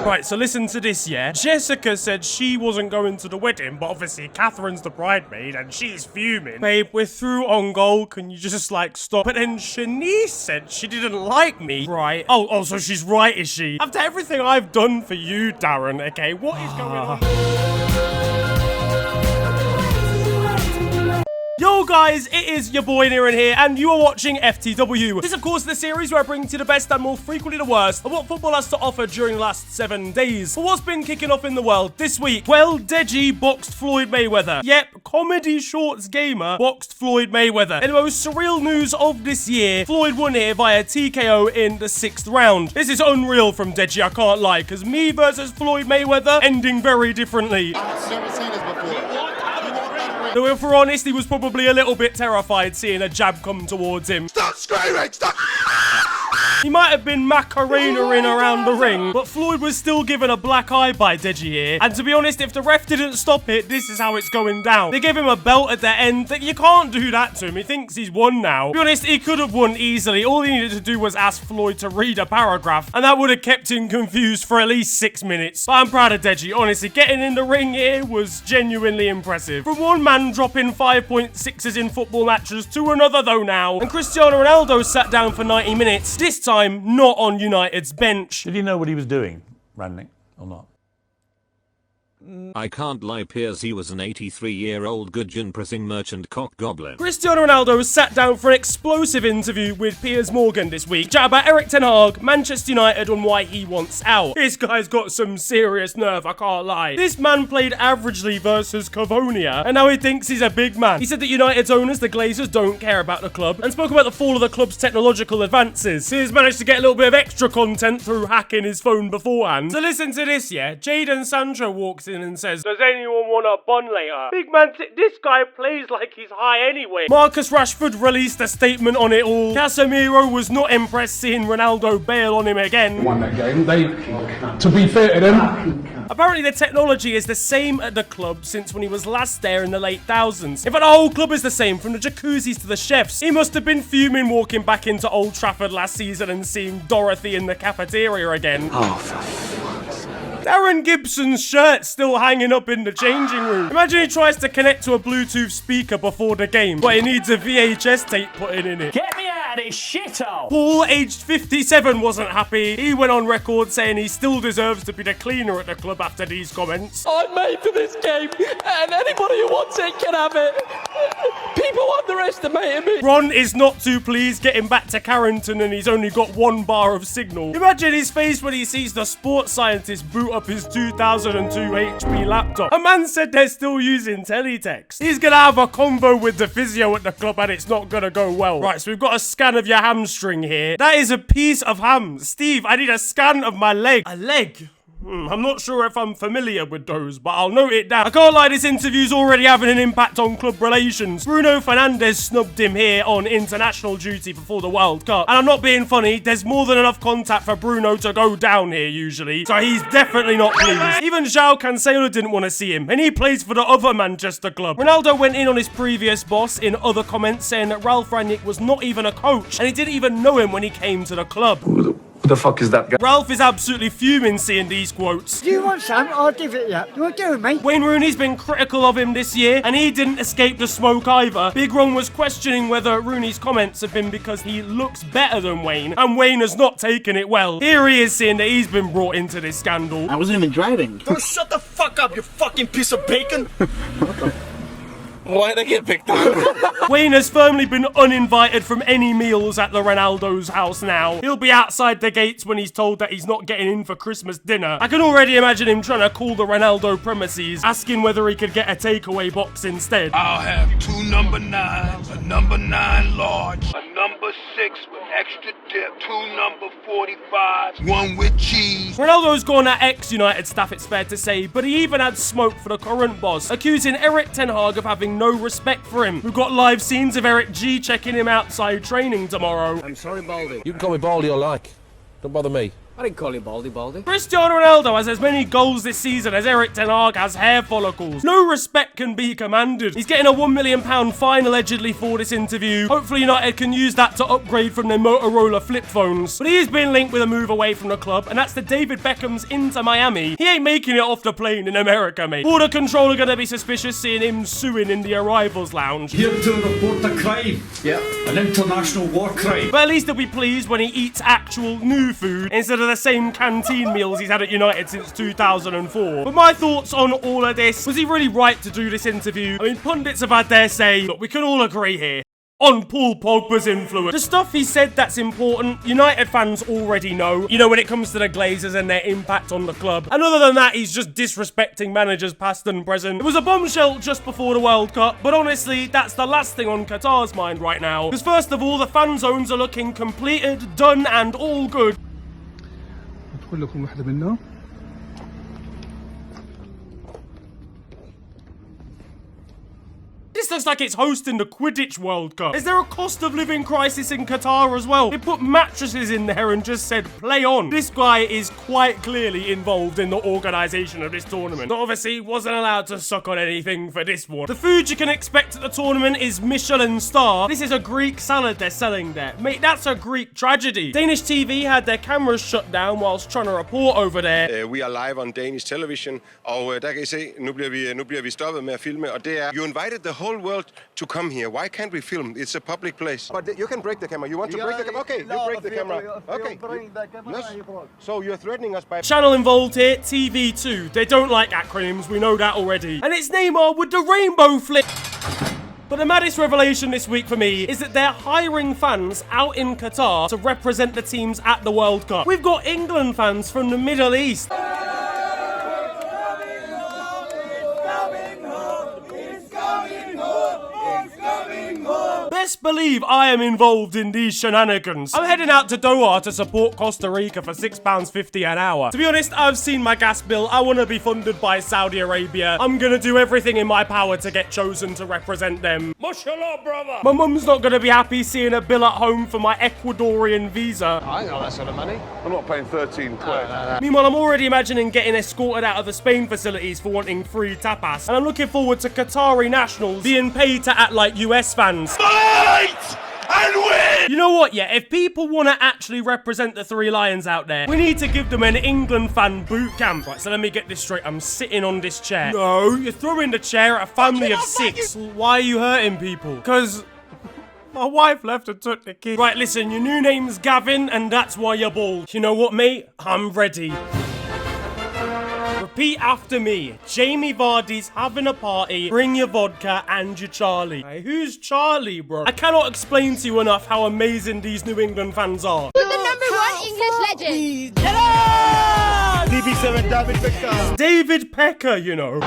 Right, so listen to this, yeah? Jessica said she wasn't going to the wedding, but obviously Catherine's the bridemaid and she's fuming. Babe, we're through on goal. Can you just, like, stop? But then Shanice said she didn't like me. Right. Oh, so she's right, is she? After everything I've done for you, Darren, okay, what is going on? Yo guys, it is your boy Niran here, and you are watching FTW. This, of course, is the series where I bring to you the best and more frequently the worst of what football has to offer during the last 7 days. But what's been kicking off in the world this week? Well, Deji boxed Floyd Mayweather. Yep, comedy shorts gamer boxed Floyd Mayweather. In the most surreal news of this year, Floyd won here via TKO in the 6th round. This is unreal from Deji, I can't lie, because me versus Floyd Mayweather ending very differently. I've never seen this before. Though if we're honest, he was probably a little bit terrified seeing a jab come towards him. Stop screaming! Stop! He might have been Macarena-ing around the ring, but Floyd was still given a black eye by Deji here. And to be honest, if the ref didn't stop it, this is how it's going down. They gave him a belt at the end. You can't do that to him. He thinks he's won now. To be honest, he could have won easily. All he needed to do was ask Floyd to read a paragraph, and that would have kept him confused for at least 6 minutes. But I'm proud of Deji. Honestly, getting in the ring here was genuinely impressive. From one man dropping 5.6s in football matches to another though now. And Cristiano Ronaldo sat down for 90 minutes. This time, not on United's bench. Did he know what he was doing, Rangnick, or not? I can't lie, Piers, he was an 83-year-old Gudgeon-pressing merchant cock goblin. Cristiano Ronaldo sat down for an explosive interview with Piers Morgan this week. Chat about Erik Ten Hag, Manchester United, and why he wants out. This guy's got some serious nerve, I can't lie. This man played averagely versus Cavonia, and now he thinks he's a big man. He said that United's owners, the Glazers, don't care about the club, and spoke about the fall of the club's technological advances. He's managed to get a little bit of extra content through hacking his phone beforehand. So listen to this, yeah? Jadon Sancho walks in and says, "Does anyone want a bun later?" Big man, this guy plays like he's high anyway. Marcus Rashford released a statement on it all. Casemiro was not impressed seeing Ronaldo bail on him again. Won that game. To be fair to them. Apparently the technology is the same at the club since when he was last there in the late thousands. In fact, the whole club is the same, from the jacuzzis to the chefs. He must have been fuming walking back into Old Trafford last season and seeing Dorothy in the cafeteria again. Oh, for fuck's sake. Darren Gibson's shirt's still hanging up in the changing room. Imagine he tries to connect to a Bluetooth speaker before the game, but he needs a VHS tape put in it. Get me out of this shithole! Paul, aged 57, wasn't happy. He went on record saying he still deserves to be the cleaner at the club after these comments. I'm made for this game, and anybody who wants it can have it. People underestimated me. Ron is not too pleased getting back to Carrington, and he's only got 1 bar of signal. Imagine his face when he sees the sports scientist boot up his 2002 HP laptop. A man said they're still using teletext. He's gonna have a convo with the physio at the club, and it's not gonna go well. Right, so we've got a scan of your hamstring here. That is a piece of ham. Steve, I need a scan of my leg. A leg? I'm not sure if I'm familiar with those, but I'll note it down. I can't lie, this interview's already having an impact on club relations. Bruno Fernandes snubbed him here on international duty before the World Cup. And I'm not being funny, there's more than enough contact for Bruno to go down here usually, so he's definitely not pleased. Even João Cancelo didn't want to see him, and he plays for the other Manchester club. Ronaldo went in on his previous boss in other comments, saying that Ralf Rangnick was not even a coach, and he didn't even know him when he came to the club. Who the fuck is that guy? Ralph is absolutely fuming seeing these quotes. Do you want some? I'll give it you. You want to do it, mate? Wayne Rooney's been critical of him this year, and he didn't escape the smoke either. Big Ron was questioning whether Rooney's comments have been because he looks better than Wayne, and Wayne has not taken it well. Here he is saying that he's been brought into this scandal. I wasn't even driving. Don't shut the fuck up, you fucking piece of bacon! Why'd I get picked up? Wayne has firmly been uninvited from any meals at the Ronaldo's house now. He'll be outside the gates when he's told that he's not getting in for Christmas dinner. I can already imagine him trying to call the Ronaldo premises, asking whether he could get a takeaway box instead. I'll have 2 number 9s, a number 9 large, a number 6 with extra dip, 2 number 45s, 1 with cheese. Ronaldo's gone at ex-United staff, it's fair to say, but he even had smoke for the current boss, accusing Erik Ten Hag of having no respect for him. We've got live scenes of Eric G checking him outside training tomorrow. I'm sorry, Baldy. You can call me Baldy or like. Don't bother me. I didn't call you Baldy. Cristiano Ronaldo has as many goals this season as Erik Ten Hag has hair follicles. No respect can be commanded. He's getting a £1 million fine allegedly for this interview. Hopefully United can use that to upgrade from their Motorola flip phones. But he is being linked with a move away from the club, and that's the David Beckham's Inter Miami. He ain't making it off the plane in America, mate. Border control are gonna be suspicious seeing him suing in the arrivals lounge. Here to report a crime. Yeah. An international war crime. But at least he'll be pleased when he eats actual new food instead of the same canteen meals he's had at United since 2004. But my thoughts on all of this: was he really right to do this interview? I mean, pundits have had their say, but we can all agree here on Paul Pogba's influence. The stuff he said that's important, United fans already know. You know, when it comes to the Glazers and their impact on the club. And other than that, he's just disrespecting managers past and present. It was a bombshell just before the World Cup, but honestly, that's the last thing on Qatar's mind right now. Because first of all, the fan zones are looking completed, done, and all good. This looks like it's hosting the Quidditch World Cup. Is there a cost of living crisis in Qatar as well? They put mattresses in there and just said, play on. This guy is quite clearly involved in the organisation of this tournament. But obviously, wasn't allowed to suck on anything for this one. The food you can expect at the tournament is Michelin star. This is a Greek salad they're selling there. Mate, that's a Greek tragedy. Danish TV had their cameras shut down whilst trying to report over there. We are live on Danish television, og der kan I se, nu bliver vi stoppet med at filme, og det er, you invited the whole world to come here. Why can't we film? It's a public place. But you can break the camera. You want to break the camera? Okay, you break the camera. Okay. Yes. So you're threatening us by... Channel involved here, TV2. They don't like acronyms, we know that already. And it's Neymar with the rainbow flip. But the maddest revelation this week for me is that they're hiring fans out in Qatar to represent the teams at the World Cup. We've got England fans from the Middle East. Best believe I am involved in these shenanigans. I'm heading out to Doha to support Costa Rica for £6.50 an hour. To be honest, I've seen my gas bill. I want to be funded by Saudi Arabia. I'm gonna do everything in my power to get chosen to represent them. Mashallah, brother! My mum's not gonna be happy seeing a bill at home for my Ecuadorian visa. I ain't got that sort of money. I'm not paying 13 quid. Meanwhile, I'm already imagining getting escorted out of the Spain facilities for wanting free tapas. And I'm looking forward to Qatari nationals being paid to act like US fans. Fight and win! You know what, yeah, if people want to actually represent the Three Lions out there, we need to give them an England fan boot camp. Right, so let me get this straight. I'm sitting on this chair. No, you're throwing the chair at a family of 6. Why are you hurting people? Because my wife left and took the kid. Right, listen, your new name's Gavin, and that's why you're bald. You know what, mate? I'm ready. Repeat after me. Jamie Vardy's having a party. Bring your vodka and your Charlie. Hey, who's Charlie, bro? I cannot explain to you enough how amazing these New England fans are. Who's the #1 English legend? DB7 David Beckham. David Pecker, you know.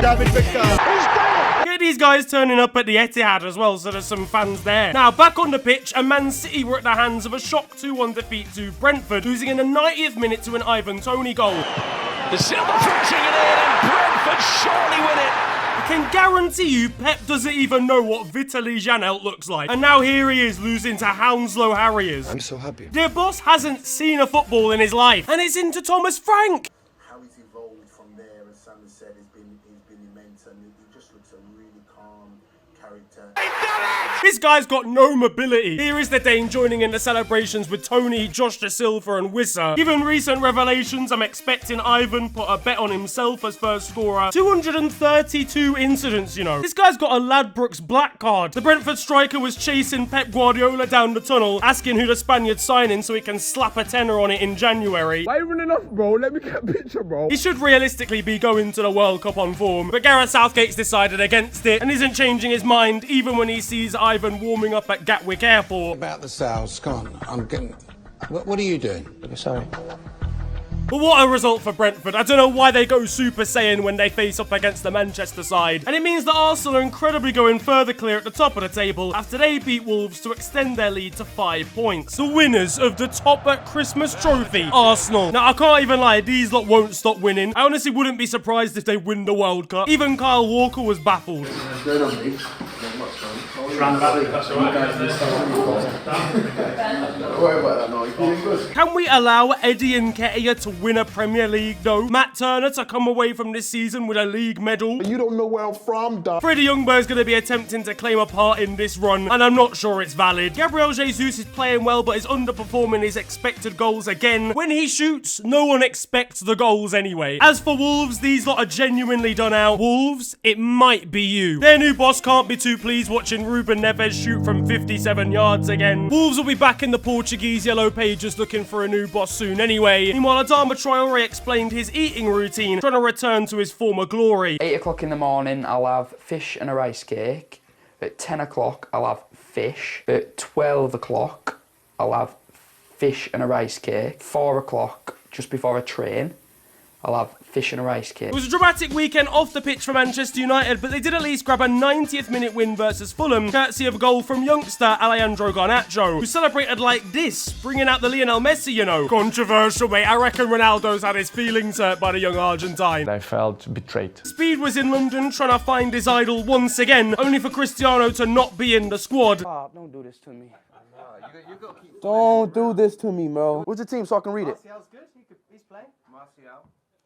David Beckham. Get these guys turning up at the Etihad as well, so there's some fans there. Now, back on the pitch, and Man City were at the hands of a shock 2-1 defeat to Brentford, losing in the 90th minute to an Ivan Toney goal. The Silver crashing it in, and Brentford surely win it. I can guarantee you Pep doesn't even know what Vitaly Janelt looks like. And now here he is losing to Hounslow Harriers. I'm so happy. Their boss hasn't seen a football in his life, and it's into Thomas Frank. How he's evolved from there, as Sam has said, has been immense, and he just looks a really calm character. This guy's got no mobility. Here is the Dane joining in the celebrations with Tony, Josh Da Silva and Wissa. Given recent revelations, I'm expecting Ivan put a bet on himself as first scorer. 232 incidents, you know. This guy's got a Ladbrokes black card. The Brentford striker was chasing Pep Guardiola down the tunnel, asking who the Spaniard's signing so he can slap a tenner on it in January. Why are you running off, bro? Let me get a picture, bro. He should realistically be going to the World Cup on form, but Gareth Southgate's decided against it and isn't changing his mind even when he sees Ivan warming up at Gatwick Airport. About the sales, come on, I'm getting... What are you doing? Sorry. But what a result for Brentford. I don't know why they go Super Saiyan when they face up against the Manchester side. And it means that Arsenal are incredibly going further clear at the top of the table after they beat Wolves to extend their lead to 5 points. The winners of the Top at Christmas trophy, Arsenal. Now, I can't even lie, these lot won't stop winning. I honestly wouldn't be surprised if they win the World Cup. Even Kyle Walker was baffled. Don't worry about that, no. You feeling good? Cheers. Can we allow Eddie Nketiah to win a Premier League though? Matt Turner to come away from this season with a league medal? You don't know where I'm from, dog. Freddie Ljungberg's going to be attempting to claim a part in this run, and I'm not sure it's valid. Gabriel Jesus is playing well, but is underperforming his expected goals again. When he shoots, no one expects the goals anyway. As for Wolves, these lot are genuinely done out. Wolves, it might be you. Their new boss can't be too pleased watching Ruben Neves shoot from 57 yards again. Wolves will be back in the Portuguese yellow pages looking for a new boss soon anyway. Meanwhile, Adama Traore explained his eating routine, trying to return to his former glory. 8 o'clock in the morning, I'll have fish and a rice cake. At 10 o'clock, I'll have fish. At 12 o'clock, I'll have fish and a rice cake. 4 o'clock, just before I train, I'll have fish and a rice cake. It was a dramatic weekend off the pitch for Manchester United, but they did at least grab a 90th minute win versus Fulham, courtesy of a goal from youngster Alejandro Garnacho, who celebrated like this, bringing out the Lionel Messi, you know. Controversial, mate. I reckon Ronaldo's had his feelings hurt by the young Argentine. I felt betrayed. Speed was in London trying to find his idol once again, only for Cristiano to not be in the squad. Oh, don't do this to me. Don't do this to me, bro. What's the team so I can read it? He's playing.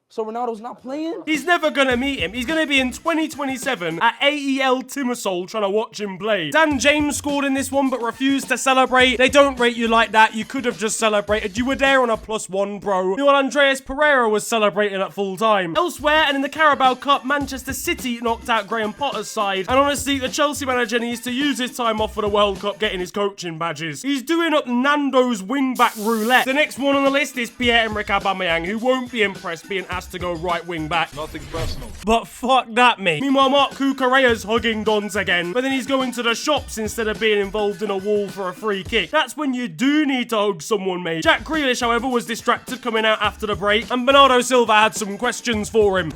So Ronaldo's not playing? He's never gonna meet him. He's gonna be in 2027 at AEL Timisoara trying to watch him play. Dan James scored in this one but refused to celebrate. They don't rate you like that. You could have just celebrated. You were there on a +1, bro. Meanwhile, Andreas Pereira was celebrating at full time. Elsewhere, and in the Carabao Cup, Manchester City knocked out Graham Potter's side. And honestly, the Chelsea manager needs to use his time off for the World Cup getting his coaching badges. He's doing up Nando's wing-back roulette. The next one on the list is Pierre-Emerick Aubameyang, who won't be impressed being asked to go right wing back. Nothing personal. But fuck that, mate. Meanwhile, Mark Cucurella's hugging Dons again, but then he's going to the shops instead of being involved in a wall for a free kick. That's when you do need to hug someone, mate. Jack Grealish, however, was distracted coming out after the break, and Bernardo Silva had some questions for him.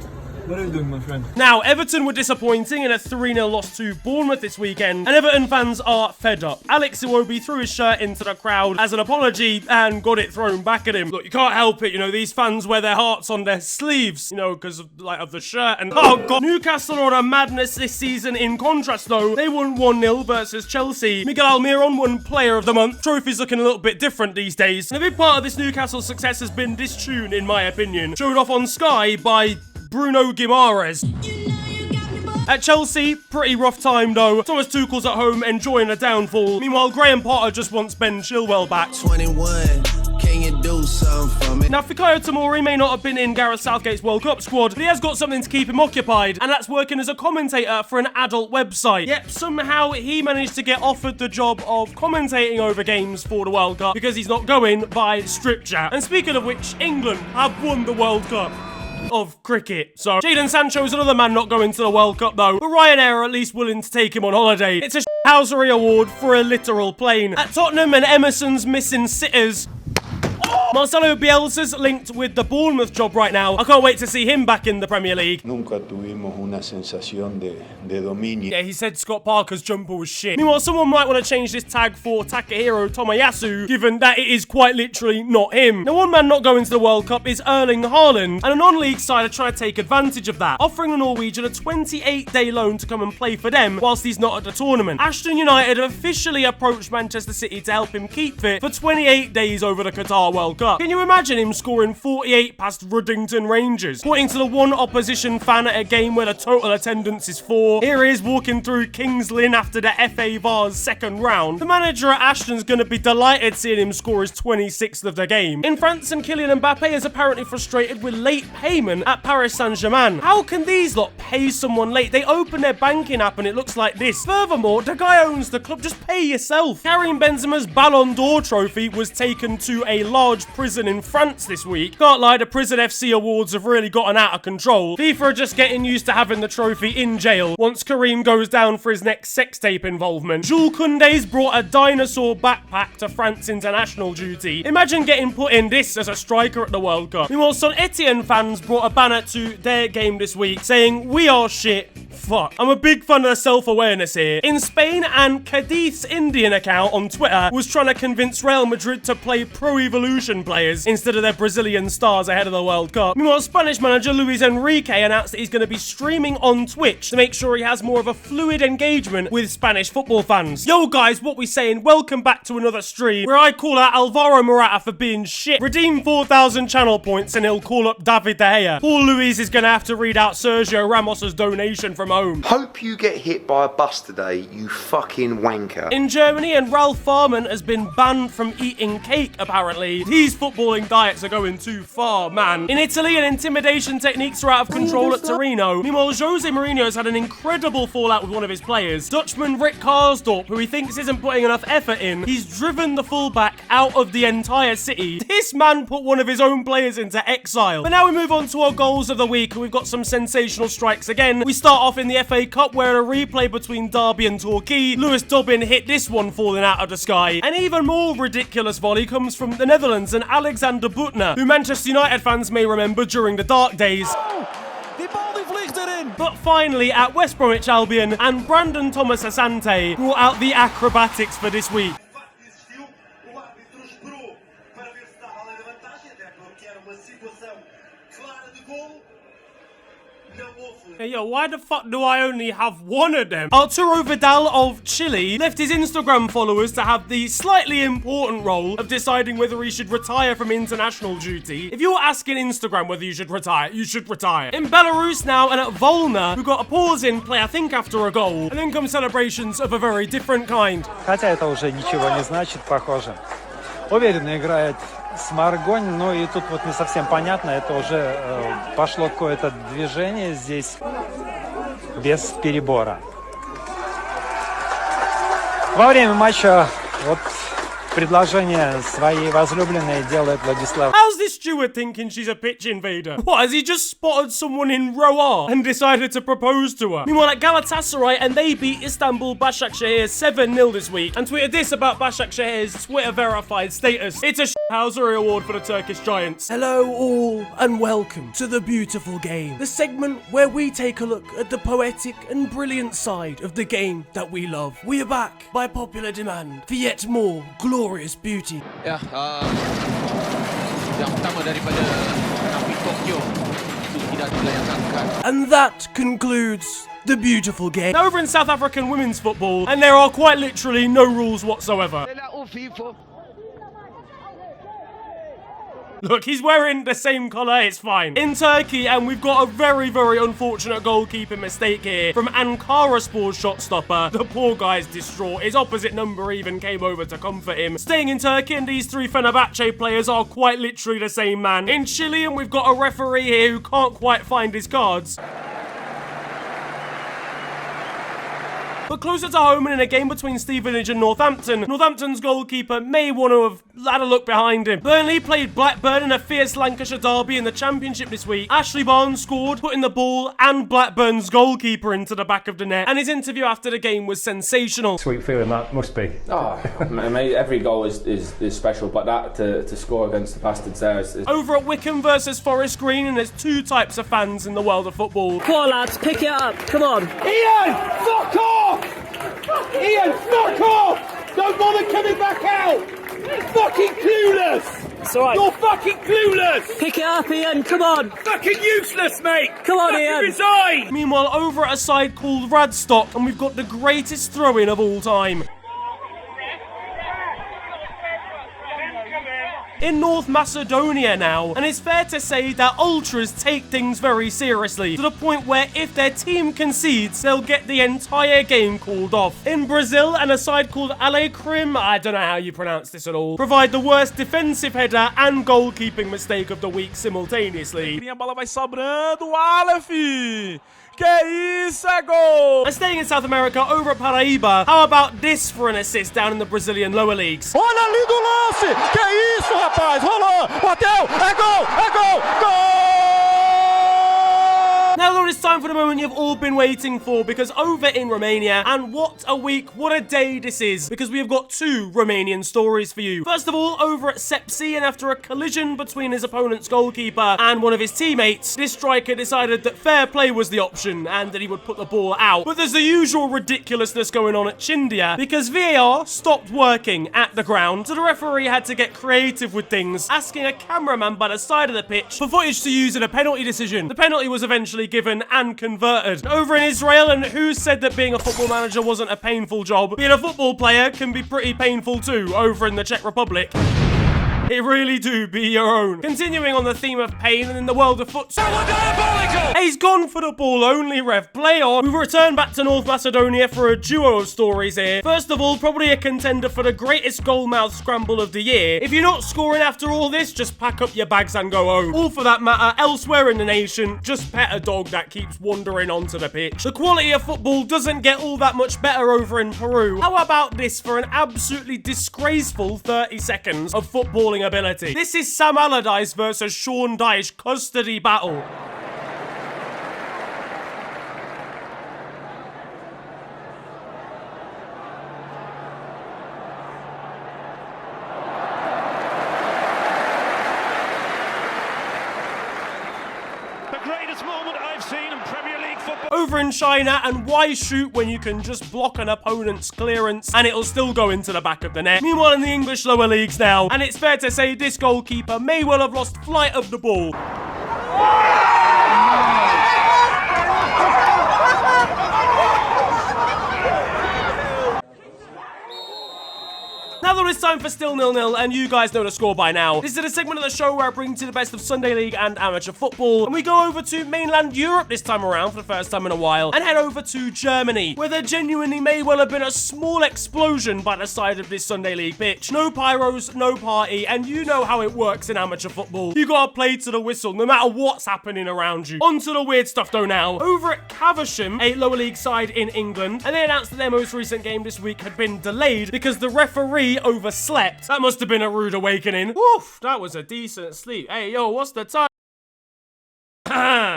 What are you doing, my friend? Now, Everton were disappointing in a 3-0 loss to Bournemouth this weekend, and Everton fans are fed up. Alex Iwobi threw his shirt into the crowd as an apology and got it thrown back at him. Look, you can't help it, you know, these fans wear their hearts on their sleeves, you know, because of the shirt, and oh god. Newcastle are a madness this season. In contrast, though, they won 1-0 versus Chelsea. Miguel Almiron won Player of the Month. Trophy's looking a little bit different these days, and a big part of this Newcastle success has been this tune, in my opinion, showed off on Sky by Bruno Guimaraes. At Chelsea, pretty rough time though. Thomas Tuchel's at home enjoying a downfall. Meanwhile, Graham Potter just wants Ben Chilwell back. 21, can you do something for me? Now, Fikayo Tomori may not have been in Gareth Southgate's World Cup squad, but he has got something to keep him occupied, and that's working as a commentator for an adult website. Yep, somehow he managed to get offered the job of commentating over games for the World Cup because he's not going by strip chat. And speaking of which, England have won the World Cup of cricket. So, Jadon Sancho's another man not going to the World Cup though, but Ryanair are at least willing to take him on holiday. It's a housery award for a literal plane. At Tottenham, and Emerson's missing sitters. Marcelo Bielsa's linked with the Bournemouth job right now. I can't wait to see him back in the Premier League. Nunca tuvimos una sensación de dominio. Yeah, he said Scott Parker's jumper was shit. Meanwhile, someone might want to change this tag for Takahiro Tomoyasu, given that it is quite literally not him. Now, one man not going to the World Cup is Erling Haaland, and a non-league side are trying to take advantage of that, offering the Norwegian a 28-day loan to come and play for them whilst he's not at the tournament. Ashton United have officially approached Manchester City to help him keep fit for 28 days over the Qatar World Cup. Can you imagine him scoring 48 past Ruddington Rangers? Pointing to the one opposition fan at a game where the total attendance is 4. Here he is walking through Kings Lynn after the FA Vars second round. The manager at Ashton's going to be delighted seeing him score his 26th of the game. In France, and Kylian Mbappe is apparently frustrated with late payment at Paris Saint-Germain. How can these lot pay someone late? They open their banking app and it looks like this. Furthermore, the guy owns the club. Just pay yourself. Karim Benzema's Ballon d'Or trophy was taken to a large prison in France this week. Can't lie, the Prison FC awards have really gotten out of control. FIFA are just getting used to having the trophy in jail once Karim goes down for his next sex tape involvement. Jules Koundé's brought a dinosaur backpack to France international duty. Imagine getting put in this as a striker at the World Cup. Meanwhile, Saint Etienne fans brought a banner to their game this week saying, "We are shit, fuck. I'm a big fan of the self-awareness here. In Spain, and Cadiz's Indian account on Twitter was trying to convince Real Madrid to play Pro Evolution players instead of their Brazilian stars ahead of the World Cup. Meanwhile, Spanish manager Luis Enrique announced that he's going to be streaming on Twitch to make sure he has more of a fluid engagement with Spanish football fans. Yo guys, what we saying? Welcome back to another stream where I call out Alvaro Morata for being shit. Redeem 4,000 channel points and he'll call up David De Gea. Poor Luis is going to have to read out Sergio Ramos's donation from home. Hope you get hit by a bus today, you fucking wanker. In Germany, and Ralf Rangnick has been banned from eating cake, apparently. These footballing diets are going too far, man. In Italy, an intimidation techniques are out of control at Torino. Meanwhile, Jose Mourinho has had an incredible fallout with one of his players. Dutchman Rick Karsdorp, who he thinks isn't putting enough effort in, he's driven the fullback out of the entire city. This man put one of his own players into exile. But now we move on to our goals of the week, and we've got some sensational strikes again. We start off in the FA Cup, where a replay between Derby and Torquay, Lewis Dobbin hit this one falling out of the sky. An even more ridiculous volley comes from the Netherlands and Alexander Butner, who Manchester United fans may remember during the dark days. But finally, at West Bromwich Albion, and Brandon Thomas Asante brought out the acrobatics for this week. Hey, yo, why the fuck do I only have one of them? Arturo Vidal of Chile left his Instagram followers to have the slightly important role of deciding whether he should retire from international duty. If you're asking Instagram whether you should retire, you should retire. In Belarus now, and at Volna, who got a pause in play, I think, after a goal, and then come celebrations of a very different kind. Хотя это уже ничего не значит, похоже. Уверенно играет Сморгонь, но и тут вот не совсем понятно, это уже пошло какое-то движение здесь без перебора. Во время матча вот предложение своей возлюбленной делает Владислав. How's this steward thinking she's a pitch invader? What, has he just spotted someone in Royale and decided to propose to her? Meanwhile, at Galatasaray, and they beat Istanbul Başakşehir 7-0 this week, and tweeted this about Başakşehir's Twitter verified status. It's a shithousery award for the Turkish Giants. Hello all, and welcome to The Beautiful Game, the segment where we take a look at the poetic and brilliant side of the game that we love. We are back by popular demand for yet more glorious beauty. Ya, yang pertama daripada Tokyo itu tidak dilayangkan. And that concludes The Beautiful Game. Now, over in South African women's football, and there are quite literally no rules whatsoever. Look, he's wearing the same colour, it's fine. In Turkey, and we've got a very, very unfortunate goalkeeping mistake here from Ankaraspor's shot stopper. The poor guy's distraught. His opposite number even came over to comfort him. Staying in Turkey, and these three Fenerbahce players are quite literally the same man. In Chile, and we've got a referee here who can't quite find his cards. But closer to home, and in a game between Stevenage and Northampton, Northampton's goalkeeper may want to have had a look behind him. Burnley played Blackburn in a fierce Lancashire derby in the Championship this week. Ashley Barnes scored, putting the ball and Blackburn's goalkeeper into the back of the net, and his interview after the game was sensational. Sweet feeling that must be. Oh, mate, every goal is special, but that to score against the bastards there is... Over at Wickham versus Forest Green, and there's two types of fans in the world of football. Come on, lads, pick it up. Come on. Ian, fuck off! Ian, fuck off! Don't bother coming back out! Fucking clueless! It's alright. You're fucking clueless! Pick it up, Ian, come on! Fucking useless, mate! Come on, fucking Ian! Resign! Meanwhile, over at a side called Radstock, and we've got the greatest throw-in of all time. In North Macedonia now, and it's fair to say that ultras take things very seriously, to the point where if their team concedes, they'll get the entire game called off. In Brazil, and a side called Alecrim, I don't know how you pronounce this at all, provide the worst defensive header and goalkeeping mistake of the week simultaneously. A bola vai sobrando, Aleph! Que isso, é gol! And staying in South America, over at Paraíba, how about this for an assist down in the Brazilian lower leagues? Olha ali do lance! Que isso, rapaz! Rolou! Bateu! É gol! É gol! Gol! Now though, it's time for the moment you've all been waiting for, because over in Romania, and what a week, what a day this is, because we have got two Romanian stories for you. First of all, over at Shapeshifters, after a collision between his opponent's goalkeeper and one of his teammates, this striker decided that fair play was the option and that he would put the ball out. But there's the usual ridiculousness going on at Chindia, because VAR stopped working at the ground, so the referee had to get creative with things, asking a cameraman by the side of the pitch for footage to use in a penalty decision. The penalty was eventually given and converted. Over in Israel, and who said that being a football manager wasn't a painful job? Being a football player can be pretty painful too, over in the Czech Republic. It really do be your own. Continuing on the theme of pain and in the world of foot. Hey, he's gone for the ball only, ref. Play on. We return back to North Macedonia for a duo of stories here. First of all, probably a contender for the greatest goal-mouth scramble of the year. If you're not scoring after all this, just pack up your bags and go home. Or for that matter, elsewhere in the nation, just pet a dog that keeps wandering onto the pitch. The quality of football doesn't get all that much better over in Peru. How about this for an absolutely disgraceful 30 seconds of footballing ability? This is Sam Allardyce versus Sean Dyche custody battle. Over in China, and why shoot when you can just block an opponent's clearance and it'll still go into the back of the net? Meanwhile, in the English lower leagues now, and it's fair to say this goalkeeper may well have lost flight of the ball. Now that it's time for Still 0-0, and you guys know the score by now. This is a segment of the show where I bring to you the best of Sunday League and amateur football, and we go over to mainland Europe this time around for the first time in a while, and head over to Germany, where there genuinely may well have been a small explosion by the side of this Sunday League pitch. No pyros, no party, and you know how it works in amateur football. You gotta play to the whistle, no matter what's happening around you. On to the weird stuff though now. Over at Caversham, a lower league side in England, and they announced that their most recent game this week had been delayed because the referee overslept. That must have been a rude awakening. Oof, that was a decent sleep. Hey, yo, what's the time?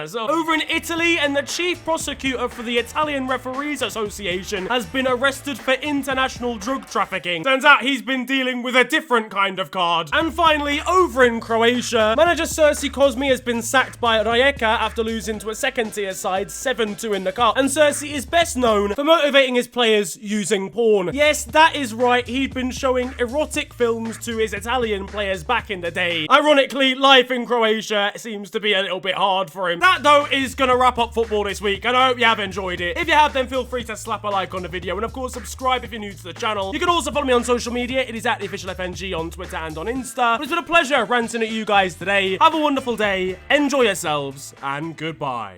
So, over in Italy, and the chief prosecutor for the Italian Referees Association has been arrested for international drug trafficking. Turns out he's been dealing with a different kind of card. And finally, over in Croatia, manager Sersi Cosmi has been sacked by Rijeka after losing to a second-tier side 7-2 in the cup. And Sersi is best known for motivating his players using porn. Yes, that is right, he'd been showing erotic films to his Italian players back in the day. Ironically, life in Croatia seems to be a little bit hard for him. That, though, is gonna wrap up football this week, and I hope you have enjoyed it. If you have, then feel free to slap a like on the video, and of course, subscribe if you're new to the channel. You can also follow me on social media. It is at @theofficialfng on Twitter and on Insta. But it's been a pleasure ranting at you guys today. Have a wonderful day, enjoy yourselves, and goodbye.